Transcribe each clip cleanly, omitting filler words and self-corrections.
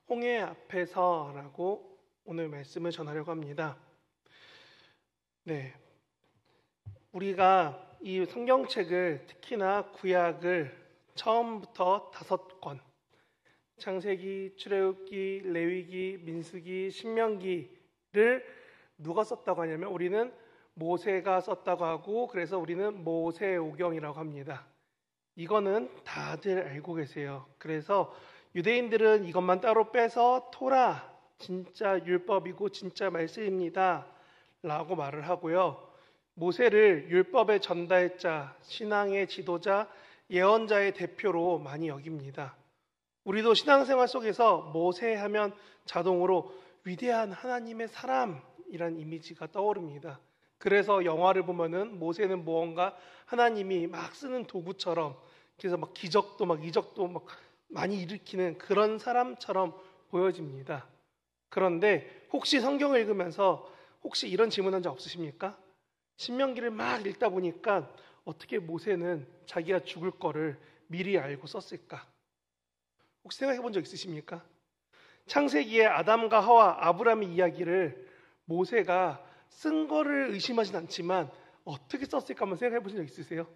홍해 앞에서라고 오늘 말씀을 전하려고 합니다. 네, 우리가 이 성경책을 특히나 구약을 처음부터 5권, 창세기, 출애굽기, 레위기, 민수기, 신명기를 누가 썼다고 하냐면 우리는 모세가 썼다고 하고, 그래서 우리는 모세오경이라고 합니다. 이거는 다들 알고 계세요. 그래서 유대인들은 이것만 따로 빼서 토라, 진짜 율법이고 진짜 말씀입니다 라고 말을 하고요, 모세를 율법의 전달자, 신앙의 지도자, 예언자의 대표로 많이 여깁니다. 우리도 신앙생활 속에서 모세 하면 자동으로 위대한 하나님의 사람이란 이미지가 떠오릅니다. 그래서 영화를 보면은 모세는 무언가 하나님이 막 쓰는 도구처럼, 그래서 막 기적도 막 이적도 막 많이 일으키는 그런 사람처럼 보여집니다. 그런데 혹시 성경을 읽으면서 혹시 이런 질문한 적 없으십니까? 신명기를 막 읽다 보니까 어떻게 모세는 자기가 죽을 거를 미리 알고 썼을까? 혹시 생각해 본 적 있으십니까? 창세기의 아담과 하와, 아브라함의 이야기를 모세가 쓴 거를 의심하진 않지만 어떻게 썼을까 한번 생각해 보신 적 있으세요?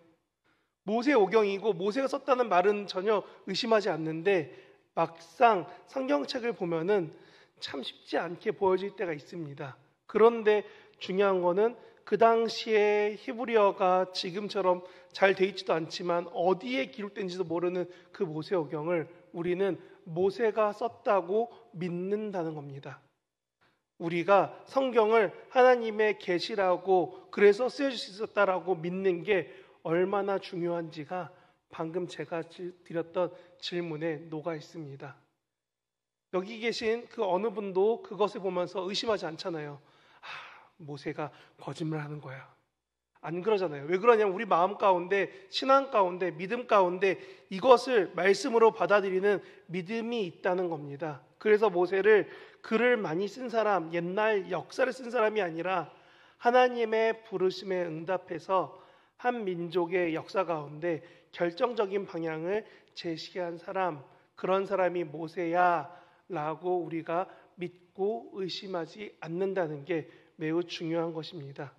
모세오경이고 모세가 썼다는 말은 전혀 의심하지 않는데 막상 성경책을 보면은 참 쉽지 않게 보여질 때가 있습니다. 그런데 중요한 거는 그 당시에 히브리어가 지금처럼 잘 돼 있지도 않지만 어디에 기록된지도 모르는 그 모세오경을 우리는 모세가 썼다고 믿는다는 겁니다. 우리가 성경을 하나님의 계시라고, 그래서 쓰여질 수 있었다라고 믿는 게 얼마나 중요한지가 방금 제가 드렸던 질문에 녹아 있습니다. 여기 계신 그 어느 분도 그것을 보면서 의심하지 않잖아요. 모세가 거짓말하는 거야. 안 그러잖아요. 왜 그러냐면 우리 마음 가운데, 신앙 가운데, 믿음 가운데 이것을 말씀으로 받아들이는 믿음이 있다는 겁니다. 그래서 모세를 글을 많이 쓴 사람, 옛날 역사를 쓴 사람이 아니라 하나님의 부르심에 응답해서 한 민족의 역사 가운데 결정적인 방향을 제시한 사람, 그런 사람이 모세야 라고 우리가 믿고 의심하지 않는다는 게 매우 중요한 것입니다.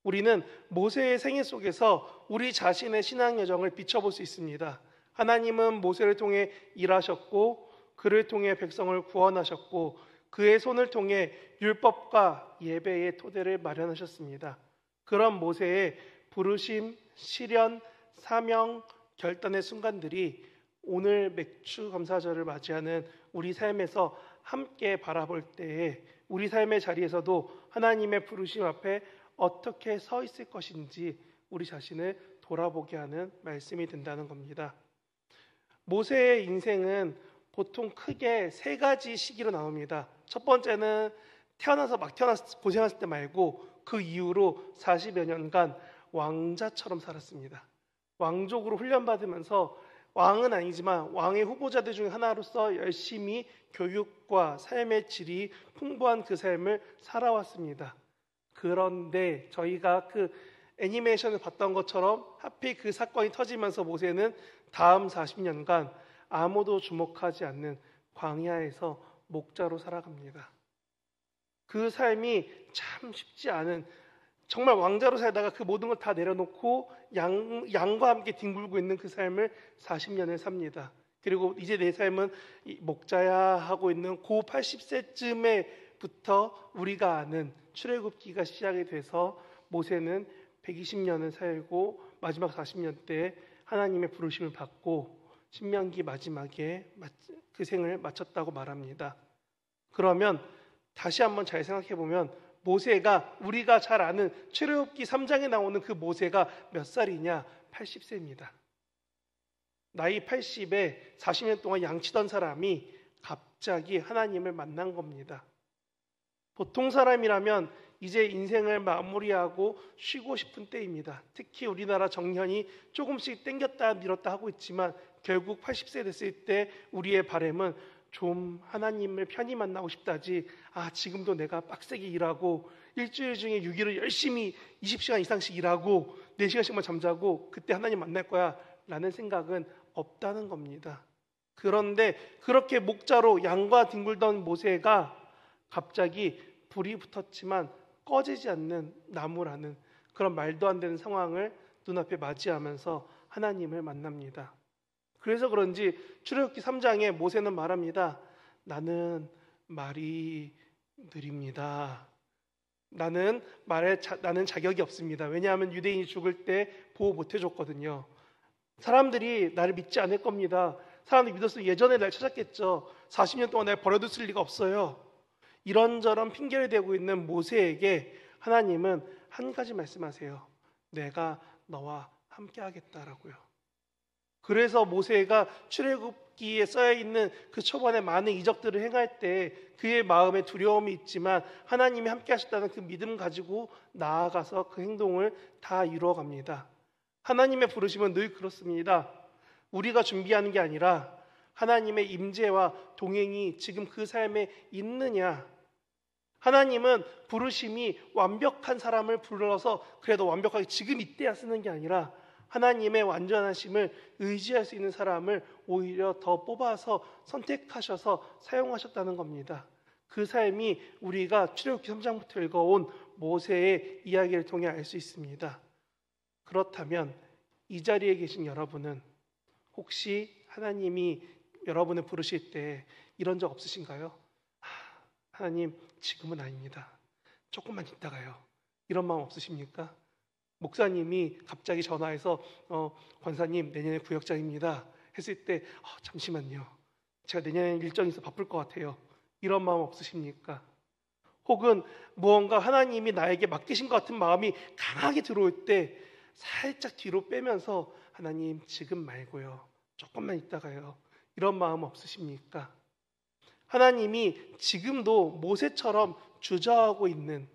우리는 모세의 생애 속에서 우리 자신의 신앙 여정을 비춰볼 수 있습니다. 하나님은 모세를 통해 일하셨고, 그를 통해 백성을 구원하셨고, 그의 손을 통해 율법과 예배의 토대를 마련하셨습니다. 그런 모세의 부르심, 시련, 사명, 결단의 순간들이 오늘 맥주감사절을 맞이하는 우리 삶에서 함께 바라볼 때에 우리 삶의 자리에서도 하나님의 부르심 앞에 어떻게 서 있을 것인지 우리 자신을 돌아보게 하는 말씀이 된다는 겁니다. 모세의 인생은 보통 크게 3가지 시기로 나옵니다. 첫 번째는 막 태어나서 고생했을 때 말고 그 이후로 40여 년간 왕자처럼 살았습니다. 왕족으로 훈련받으면서 왕은 아니지만 왕의 후보자들 중에 하나로서 열심히 교육과 삶의 질이 풍부한 그 삶을 살아왔습니다. 그런데 저희가 그 애니메이션을 봤던 것처럼 하필 그 사건이 터지면서 모세는 다음 40년간 아무도 주목하지 않는 광야에서 목자로 살아갑니다. 그 삶이 참 쉽지 않은, 정말 왕자로 살다가 그 모든 걸 다 내려놓고 양과 함께 뒹굴고 있는 그 삶을 40년을 삽니다. 그리고 이제 내 삶은 목자야 하고 있는 고 80세쯤에부터 우리가 아는 출애굽기가 시작이 돼서 모세는 120년을 살고 마지막 40년 때 하나님의 부르심을 받고 신명기 마지막에 그 생을 마쳤다고 말합니다. 그러면 다시 한번 잘 생각해 보면 모세가, 우리가 잘 아는 출애굽기 3장에 나오는 그 모세가 몇 살이냐? 80세입니다. 나이 80에 40년 동안 양치던 사람이 갑자기 하나님을 만난 겁니다. 보통 사람이라면 이제 인생을 마무리하고 쉬고 싶은 때입니다. 특히 우리나라 정년이 조금씩 땡겼다 밀었다 하고 있지만 결국 80세 됐을 때 우리의 바람은 좀 하나님을 편히 만나고 싶다지, 지금도 내가 빡세게 일하고 일주일 중에 6일을 열심히 20시간 이상씩 일하고 4시간씩만 잠자고 그때 하나님 만날 거야 라는 생각은 없다는 겁니다. 그런데 그렇게 목자로 양과 뒹굴던 모세가 갑자기 불이 붙었지만 꺼지지 않는 나무라는 그런 말도 안 되는 상황을 눈앞에 맞이하면서 하나님을 만납니다. 그래서 그런지 출애굽기 3장에 모세는 말합니다. 나는 말이 느립니다. 나는 자격이 없습니다. 왜냐하면 유대인이 죽을 때 보호 못 해줬거든요. 사람들이 나를 믿지 않을 겁니다. 사람들이 믿었으면 예전에 날 찾았겠죠. 40년 동안 날 버려뒀을 리가 없어요. 이런저런 핑계를 대고 있는 모세에게 하나님은 한 가지 말씀하세요. 내가 너와 함께 하겠다라고요. 그래서 모세가 출애굽기에 써여 있는 그 초반에 많은 이적들을 행할 때 그의 마음에 두려움이 있지만 하나님이 함께 하셨다는 그 믿음 가지고 나아가서 그 행동을 다 이루어갑니다. 하나님의 부르심은 늘 그렇습니다. 우리가 준비하는 게 아니라 하나님의 임재와 동행이 지금 그 삶에 있느냐. 하나님은 부르심이 완벽한 사람을 불러서 그래도 완벽하게 지금 이때야 쓰는 게 아니라 하나님의 완전하심을 의지할 수 있는 사람을 오히려 더 뽑아서 선택하셔서 사용하셨다는 겁니다. 그 삶이 우리가 출애굽기 3장부터 읽어온 모세의 이야기를 통해 알 수 있습니다. 그렇다면 이 자리에 계신 여러분은 혹시 하나님이 여러분을 부르실 때 이런 적 없으신가요? 하나님 지금은 아닙니다. 조금만 있다가요. 이런 마음 없으십니까? 목사님이 갑자기 전화해서 권사님 내년에 구역장입니다 했을 때 잠시만요. 제가 내년에 일정이 있어 바쁠 것 같아요. 이런 마음 없으십니까? 혹은 무언가 하나님이 나에게 맡기신 것 같은 마음이 강하게 들어올 때 살짝 뒤로 빼면서 하나님 지금 말고요. 조금만 있다가요. 이런 마음 없으십니까? 하나님이 지금도 모세처럼 주저하고 있는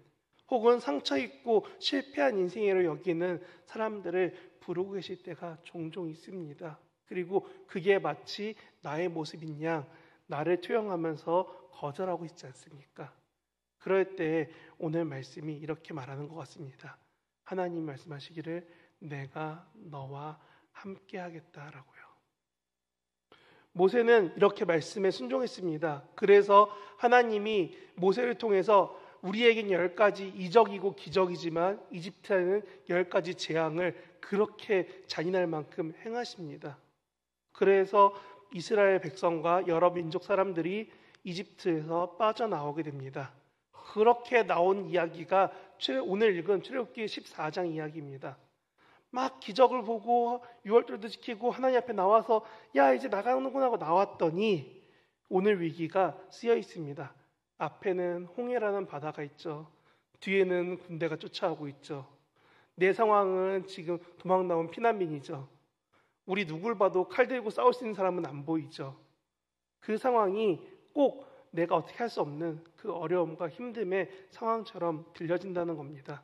혹은 상처 있고 실패한 인생으로 여기는 사람들을 부르고 계실 때가 종종 있습니다. 그리고 그게 마치 나의 모습인 양 나를 투영하면서 거절하고 있지 않습니까? 그럴 때 오늘 말씀이 이렇게 말하는 것 같습니다. 하나님 말씀하시기를 내가 너와 함께 하겠다라고요. 모세는 이렇게 말씀에 순종했습니다. 그래서 하나님이 모세를 통해서 우리에겐 10가지 이적이고 기적이지만 이집트에는 10가지 재앙을 그렇게 잔인할 만큼 행하십니다. 그래서 이스라엘 백성과 여러 민족 사람들이 이집트에서 빠져나오게 됩니다. 그렇게 나온 이야기가 오늘 읽은 출애굽기 14장 이야기입니다. 막 기적을 보고 유월절도 지키고 하나님 앞에 나와서 야 이제 나가는구나 하고 나왔더니 오늘 위기가 쓰여 있습니다. 앞에는 홍해라는 바다가 있죠. 뒤에는 군대가 쫓아오고 있죠. 내 상황은 지금 도망 나온 피난민이죠. 우리 누굴 봐도 칼 들고 싸울 수 있는 사람은 안 보이죠. 그 상황이 꼭 내가 어떻게 할 수 없는 그 어려움과 힘듦의 상황처럼 들려진다는 겁니다.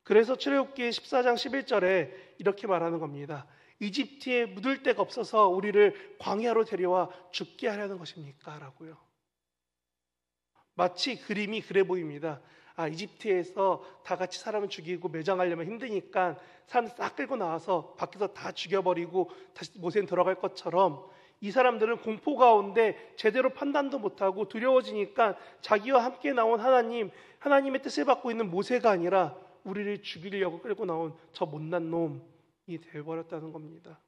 그래서 출애굽기 14장 11절에 이렇게 말하는 겁니다. 이집트에 묻을 데가 없어서 우리를 광야로 데려와 죽게 하려는 것입니까? 라고요. 마치 그림이 그래 보입니다. 이집트에서 다 같이 사람을 죽이고 매장하려면 힘드니까 사람 싹 끌고 나와서 밖에서 다 죽여버리고 다시 모세는 들어갈 것처럼 이 사람들은 공포 가운데 제대로 판단도 못하고 두려워지니까 자기와 함께 나온 하나님의 뜻을 받고 있는 모세가 아니라 우리를 죽이려고 끌고 나온 저 못난 놈이 되어버렸다는 겁니다.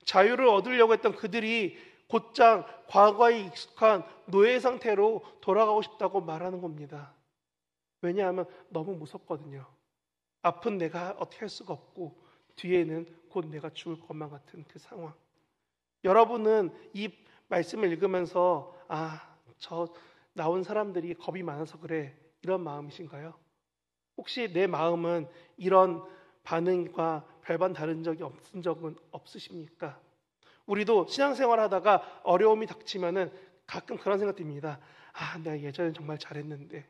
자유를 얻으려고 했던 그들이 곧장 과거에 익숙한 노예 상태로 돌아가고 싶다고 말하는 겁니다. 왜냐하면 너무 무섭거든요. 앞은 내가 어떻게 할 수가 없고 뒤에는 곧 내가 죽을 것만 같은 그 상황. 여러분은 이 말씀을 읽으면서 저 나온 사람들이 겁이 많아서 그래 이런 마음이신가요? 혹시 내 마음은 이런 반응과 별반 다른 적이 없은 적은 없으십니까? 우리도 신앙생활 하다가 어려움이 닥치면은 가끔 그런 생각 듭니다. 내가 예전에 정말 잘했는데,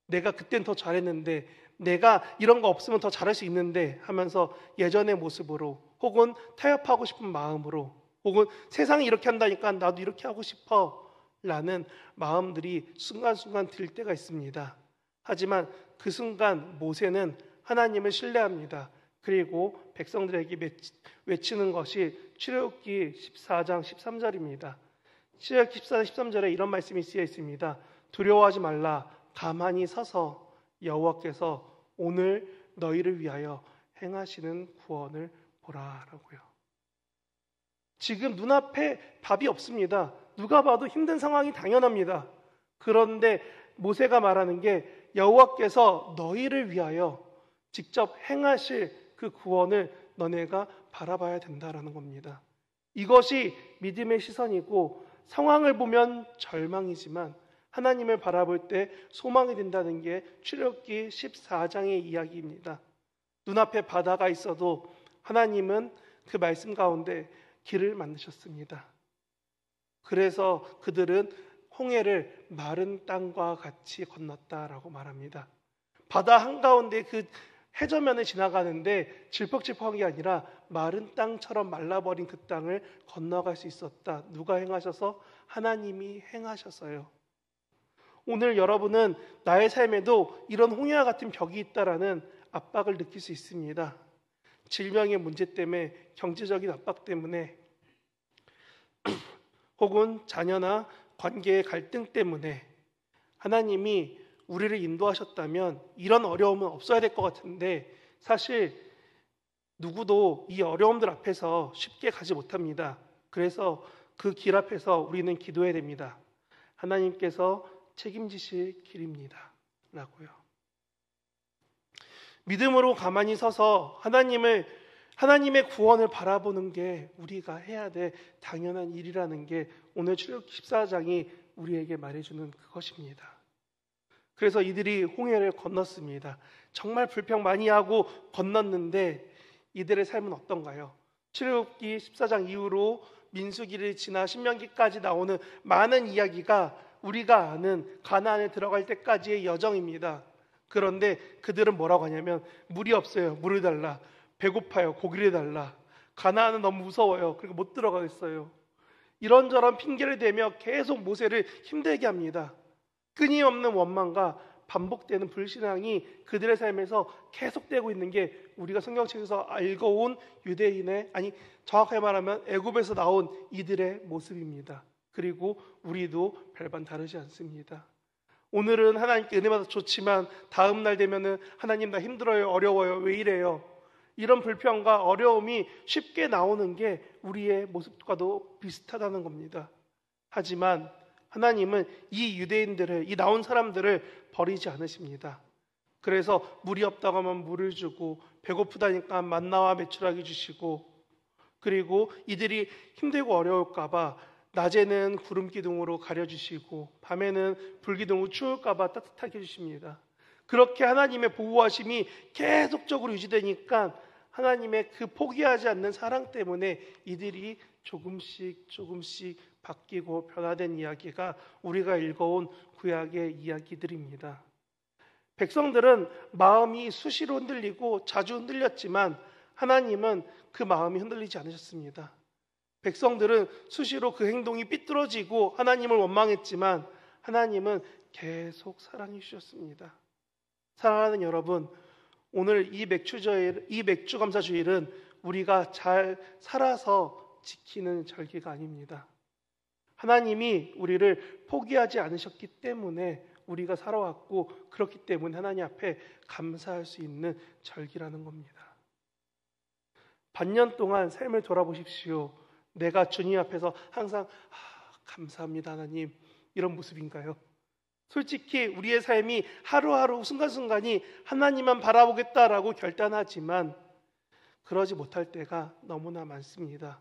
내가 그땐 더 잘했는데, 내가 이런 거 없으면 더 잘할 수 있는데 하면서 예전의 모습으로 혹은 타협하고 싶은 마음으로 혹은 세상이 이렇게 한다니까 나도 이렇게 하고 싶어 라는 마음들이 순간순간 들 때가 있습니다. 하지만 그 순간 모세는 하나님을 신뢰합니다. 그리고 백성들에게 외치는 것이 출애굽기 14장 13절입니다. 출애굽기 14장 13절에 이런 말씀이 쓰여 있습니다. 두려워하지 말라. 가만히 서서 여호와께서 오늘 너희를 위하여 행하시는 구원을 보라라고요. 지금 눈앞에 답이 없습니다. 누가 봐도 힘든 상황이 당연합니다. 그런데 모세가 말하는 게 여호와께서 너희를 위하여 직접 행하실 그 구원을 너네가 바라봐야 된다라는 겁니다. 이것이 믿음의 시선이고 상황을 보면 절망이지만 하나님을 바라볼 때 소망이 된다는 게 출애굽기 14장의 이야기입니다. 눈앞에 바다가 있어도 하나님은 그 말씀 가운데 길을 만드셨습니다. 그래서 그들은 홍해를 마른 땅과 같이 건넜다라고 말합니다. 바다 한가운데 그 해저면을 지나가는데 질퍽질퍽한 게 아니라 마른 땅처럼 말라버린 그 땅을 건너갈 수 있었다. 누가 행하셔서? 하나님이 행하셔서요. 오늘 여러분은 나의 삶에도 이런 홍해와 같은 벽이 있다라는 압박을 느낄 수 있습니다. 질병의 문제 때문에, 경제적인 압박 때문에, 혹은 자녀나 관계의 갈등 때문에 하나님이 우리를 인도하셨다면 이런 어려움은 없어야 될 것 같은데 사실 누구도 이 어려움들 앞에서 쉽게 가지 못합니다. 그래서 그 길 앞에서 우리는 기도해야 됩니다. 하나님께서 책임지실 길입니다. 라고요. 믿음으로 가만히 서서 하나님의 구원을 바라보는 게 우리가 해야 될 당연한 일이라는 게 오늘 출애굽기 14장이 우리에게 말해주는 그것입니다. 그래서 이들이 홍해를 건넜습니다. 정말 불평 많이 하고 건넜는데 이들의 삶은 어떤가요? 출애굽기 14장 이후로 민수기를 지나 신명기까지 나오는 많은 이야기가 우리가 아는 가나안에 들어갈 때까지의 여정입니다. 그런데 그들은 뭐라고 하냐면 물이 없어요. 물을 달라. 배고파요. 고기를 달라. 가나안은 너무 무서워요. 그러니까 못 들어가겠어요. 이런저런 핑계를 대며 계속 모세를 힘들게 합니다. 끊임없는 원망과 반복되는 불신앙이 그들의 삶에서 계속되고 있는 게 우리가 성경책에서 읽어온 유대인의, 아니 정확하게 말하면 애굽에서 나온 이들의 모습입니다. 그리고 우리도 별반 다르지 않습니다. 오늘은 하나님께 은혜 받아서 좋지만 다음 날 되면은 하나님 나 힘들어요, 어려워요, 왜 이래요? 이런 불평과 어려움이 쉽게 나오는 게 우리의 모습과도 비슷하다는 겁니다. 하지만 하나님은 이 유대인들을, 이 나온 사람들을 버리지 않으십니다. 그래서 물이 없다고 하면 물을 주고, 배고프다니까 만나와 메추라기 주시고, 그리고 이들이 힘들고 어려울까 봐 낮에는 구름 기둥으로 가려주시고 밤에는 불기둥으로 추울까 봐 따뜻하게 해주십니다. 그렇게 하나님의 보호하심이 계속적으로 유지되니까 하나님의 그 포기하지 않는 사랑 때문에 이들이 조금씩 바뀌고 변화된 이야기가 우리가 읽어온 구약의 이야기들입니다. 백성들은 마음이 수시로 흔들리고 자주 흔들렸지만 하나님은 그 마음이 흔들리지 않으셨습니다. 백성들은 수시로 그 행동이 삐뚤어지고 하나님을 원망했지만 하나님은 계속 사랑해 주셨습니다. 사랑하는 여러분, 오늘 이 맥주 감사 주일은 우리가 잘 살아서 지키는 절기가 아닙니다. 하나님이 우리를 포기하지 않으셨기 때문에 우리가 살아왔고, 그렇기 때문에 하나님 앞에 감사할 수 있는 절기라는 겁니다. 반년 동안 삶을 돌아보십시오. 내가 주님 앞에서 항상 감사합니다 하나님, 이런 모습인가요? 솔직히 우리의 삶이 하루하루 순간순간이 하나님만 바라보겠다라고 결단하지만 그러지 못할 때가 너무나 많습니다.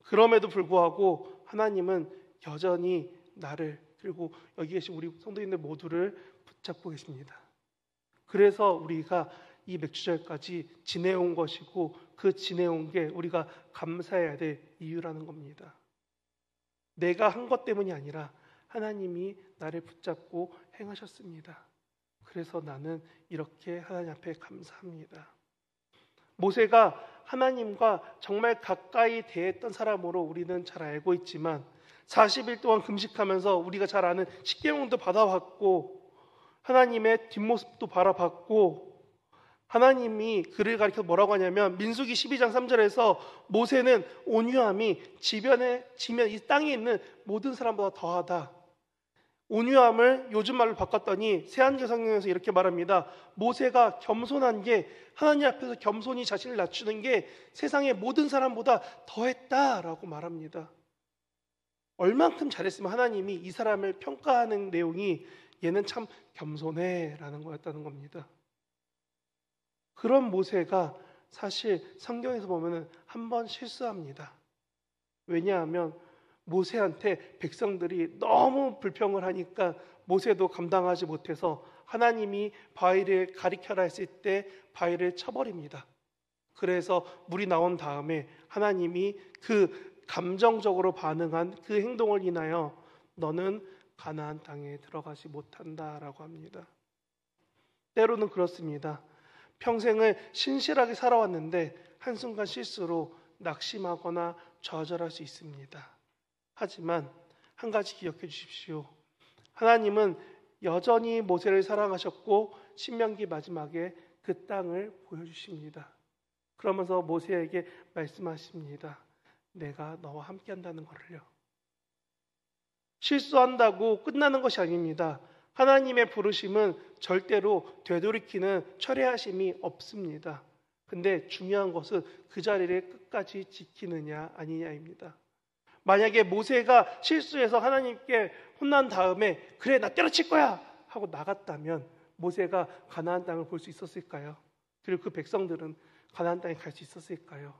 그럼에도 불구하고 하나님은 여전히 나를, 그리고 여기 계신 우리 성도님들 모두를 붙잡고 계십니다. 그래서 우리가 이 맥주절까지 지내온 것이고, 그 지내온 게 우리가 감사해야 될 이유라는 겁니다. 내가 한 것 때문이 아니라 하나님이 나를 붙잡고 행하셨습니다. 그래서 나는 이렇게 하나님 앞에 감사합니다. 모세가 하나님과 정말 가까이 대했던 사람으로 우리는 잘 알고 있지만 40일 동안 금식하면서 우리가 잘 아는 십계명도 받아봤고 하나님의 뒷모습도 바라봤고 하나님이 그를 가리켜 뭐라고 하냐면 민수기 12장 3절에서 모세는 온유함이 지면 이 땅에 있는 모든 사람보다 더하다. 온유함을 요즘 말로 바꿨더니 새한글 성경에서 이렇게 말합니다. 모세가 겸손한 게, 하나님 앞에서 겸손히 자신을 낮추는 게 세상의 모든 사람보다 더했다라고 말합니다. 얼만큼 잘했으면 하나님이 이 사람을 평가하는 내용이 얘는 참 겸손해라는 거였다는 겁니다. 그런 모세가 사실 성경에서 보면 한 번 실수합니다. 왜냐하면 모세한테 백성들이 너무 불평을 하니까 모세도 감당하지 못해서 하나님이 바위를 가리켜라 했을 때 바위를 쳐버립니다. 그래서 물이 나온 다음에 하나님이 그 감정적으로 반응한 그 행동을 인하여 너는 가나안 땅에 들어가지 못한다라고 합니다. 때로는 그렇습니다. 평생을 신실하게 살아왔는데 한순간 실수로 낙심하거나 좌절할 수 있습니다. 하지만 한 가지 기억해 주십시오. 하나님은 여전히 모세를 사랑하셨고 신명기 마지막에 그 땅을 보여주십니다. 그러면서 모세에게 말씀하십니다. 내가 너와 함께 한다는 것을요. 실수한다고 끝나는 것이 아닙니다. 하나님의 부르심은 절대로 되돌이키는 철회하심이 없습니다. 근데 중요한 것은 그 자리를 끝까지 지키느냐 아니냐입니다. 만약에 모세가 실수해서 하나님께 혼난 다음에 그래 나 때려칠 거야 하고 나갔다면 모세가 가나안 땅을 볼 수 있었을까요? 그리고 그 백성들은 가나안 땅에 갈 수 있었을까요?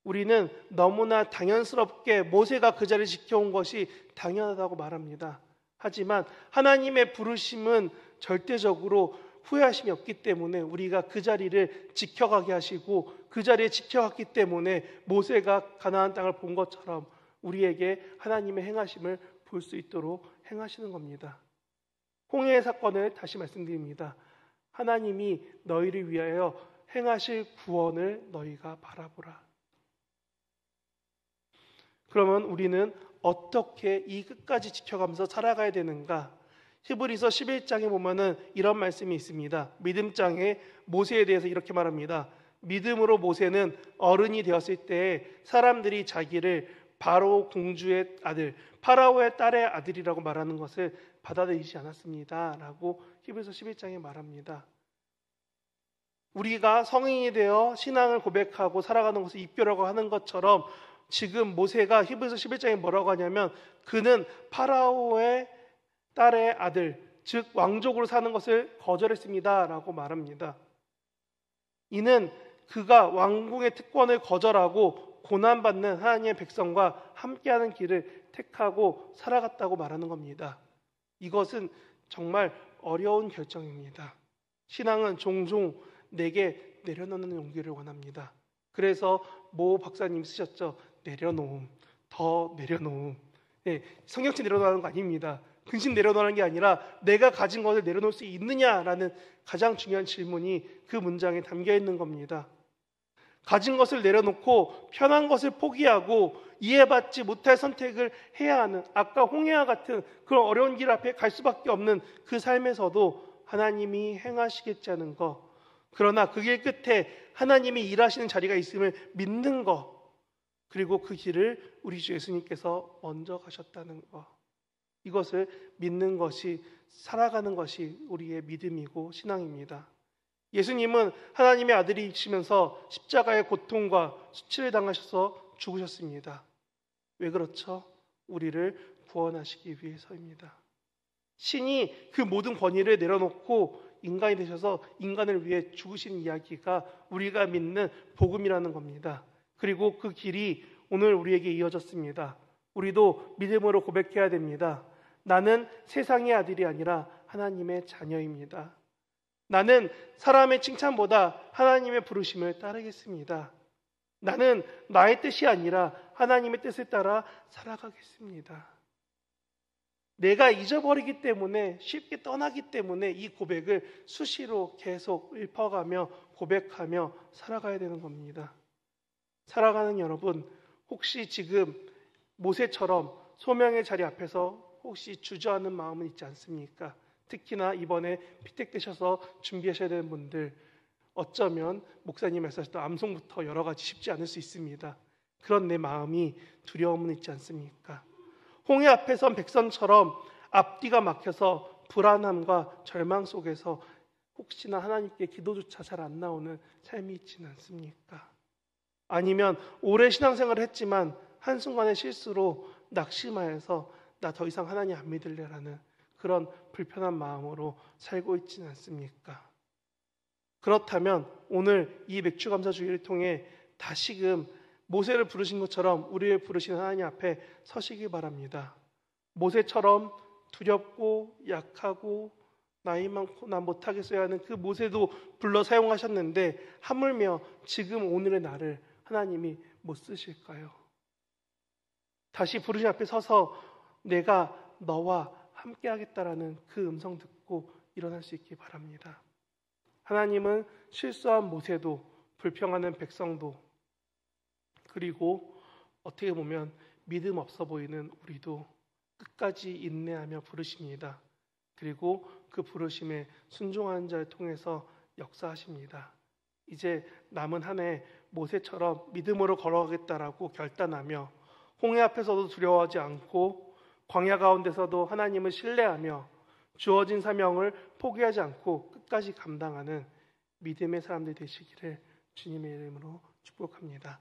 우리는 너무나 당연스럽게 모세가 그 자리를 지켜온 것이 당연하다고 말합니다. 하지만 하나님의 부르심은 절대적으로 후회하심이 없기 때문에 우리가 그 자리를 지켜가게 하시고 그 자리에 지켜갔기 때문에 모세가 가나안 땅을 본 것처럼 우리에게 하나님의 행하심을 볼 수 있도록 행하시는 겁니다. 홍해의 사건을 다시 말씀드립니다. 하나님이 너희를 위하여 행하실 구원을 너희가 바라보라. 그러면 우리는 어떻게 이 끝까지 지켜가면서 살아가야 되는가? 히브리서 11장에 보면은 이런 말씀이 있습니다. 믿음장에 모세에 대해서 이렇게 말합니다. 믿음으로 모세는 어른이 되었을 때 사람들이 자기를 바로 공주의 아들, 파라오의 딸의 아들이라고 말하는 것을 받아들이지 않았습니다. 라고 히브리서 11장에 말합니다. 우리가 성인이 되어 신앙을 고백하고 살아가는 것을 입교라고 하는 것처럼 지금 모세가 히브리서 11장에 뭐라고 하냐면 그는 파라오의 딸의 아들, 즉 왕족으로 사는 것을 거절했습니다. 라고 말합니다. 이는 그가 왕궁의 특권을 거절하고 고난받는 하나님의 백성과 함께하는 길을 택하고 살아갔다고 말하는 겁니다. 이것은 정말 어려운 결정입니다. 신앙은 종종 내게 내려놓는 용기를 원합니다. 그래서 모 박사님 쓰셨죠. 내려놓음, 더 내려놓음. 네, 성경책 내려놓는 거 아닙니다. 근심 내려놓는 게 아니라 내가 가진 것을 내려놓을 수 있느냐라는 가장 중요한 질문이 그 문장에 담겨 있는 겁니다. 가진 것을 내려놓고 편한 것을 포기하고 이해받지 못할 선택을 해야 하는 아까 홍해와 같은 그런 어려운 길 앞에 갈 수밖에 없는 그 삶에서도 하나님이 행하시겠지 하는 것, 그러나 그 길 끝에 하나님이 일하시는 자리가 있음을 믿는 것, 그리고 그 길을 우리 주 예수님께서 먼저 가셨다는 것, 이것을 믿는 것이, 살아가는 것이 우리의 믿음이고 신앙입니다. 예수님은 하나님의 아들이시면서 십자가의 고통과 수치를 당하셔서 죽으셨습니다. 왜 그렇죠? 우리를 구원하시기 위해서입니다. 신이 그 모든 권위를 내려놓고 인간이 되셔서 인간을 위해 죽으신 이야기가 우리가 믿는 복음이라는 겁니다. 그리고 그 길이 오늘 우리에게 이어졌습니다. 우리도 믿음으로 고백해야 됩니다. 나는 세상의 아들이 아니라 하나님의 자녀입니다. 나는 사람의 칭찬보다 하나님의 부르심을 따르겠습니다. 나는 나의 뜻이 아니라 하나님의 뜻을 따라 살아가겠습니다. 내가 잊어버리기 때문에, 쉽게 떠나기 때문에 이 고백을 수시로 계속 읊어가며 고백하며 살아가야 되는 겁니다. 살아가는 여러분, 혹시 지금 모세처럼 소명의 자리 앞에서 혹시 주저하는 마음은 있지 않습니까? 특히나 이번에 피택되셔서 준비하셔야 되는 분들, 어쩌면 목사님 말씀하셨던 암송부터 여러 가지 쉽지 않을 수 있습니다. 그런 내 마음이 두려움은 있지 않습니까? 홍해 앞에 선 백성처럼 앞뒤가 막혀서 불안함과 절망 속에서 혹시나 하나님께 기도조차 잘 안 나오는 삶이 있지는 않습니까? 아니면 오래 신앙생활을 했지만 한순간의 실수로 낙심하여서 나 더 이상 하나님 안 믿을래라는 그런 불편한 마음으로 살고 있지는 않습니까? 그렇다면 오늘 이 맥주감사주의를 통해 다시금 모세를 부르신 것처럼 우리를 부르신 하나님 앞에 서시기 바랍니다. 모세처럼 두렵고 약하고 나이 많고 나 못하겠어야 하는 그 모세도 불러 사용하셨는데 하물며 지금 오늘의 나를 하나님이 못 쓰실까요? 다시 부르신 앞에 서서 내가 너와 함께 하겠다라는 그 음성 듣고 일어날 수 있기 바랍니다. 하나님은 실수한 모세도 불평하는 백성도 그리고 어떻게 보면 믿음 없어 보이는 우리도 끝까지 인내하며 부르십니다. 그리고 그 부르심에 순종하는 자를 통해서 역사하십니다. 이제 남은 한 해 모세처럼 믿음으로 걸어가겠다라고 결단하며 홍해 앞에서도 두려워하지 않고 광야 가운데서도 하나님을 신뢰하며 주어진 사명을 포기하지 않고 끝까지 감당하는 믿음의 사람들 되시기를 주님의 이름으로 축복합니다.